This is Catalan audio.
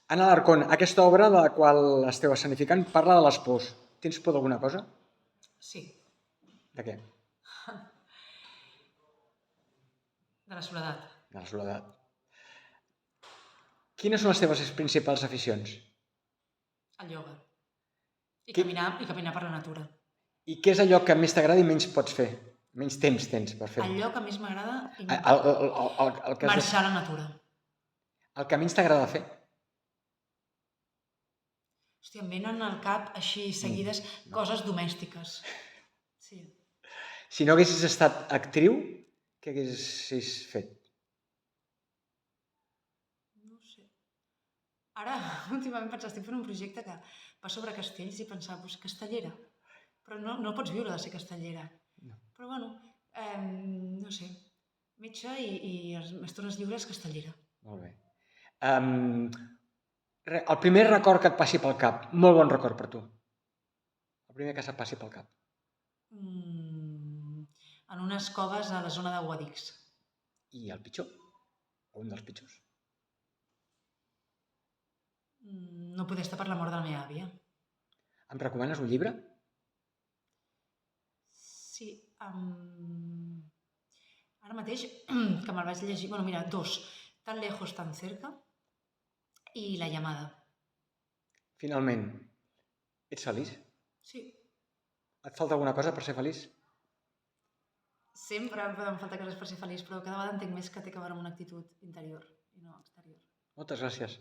Ana Alarcón, aquesta obra de la qual esteu escenificant parla de les pors. Tens por d'alguna cosa? Sí, De què? de la soledat. De la soledat. Quines són les teves principals aficions? El ioga. I Què- caminar per la natura. I què és allò que més t'agrada i menys pots fer? Menys temps tens per fer-ho. Allò que més m'agrada El que marxar a la natura. el que menys t'agrada fer? Hòstia, em venen al cap així seguides coses domèstiques. Sí. Si no haguessis estat actriu, què haguessis fet? No ho sé. Ara, últimament estic fent un projecte que va sobre castells i pensava, doncs castellera. Però no pots viure de ser castellera. No. Però bueno, no sé, metge i els estores lliures castellera. Molt bé. El primer record que et passi pel cap, molt bon record per tu. El primer que se't passi pel cap. En unes coves a la zona de Guadix. I el pitjor? O un dels pitjors? No poder estar per la mort de la meva àvia. Em recomanes un llibre? Sí, ara mateix, que me'l vaig llegir, bueno, mira, dos, Tan lejos, tan cerca, i La llamada. Finalment, ets feliç? Sí, Et falta alguna cosa per ser feliç? sempre em poden faltar coses per ser feliç, però cada vegada entenc més que té a veure amb una actitud interior i no exterior. Moltes gràcies.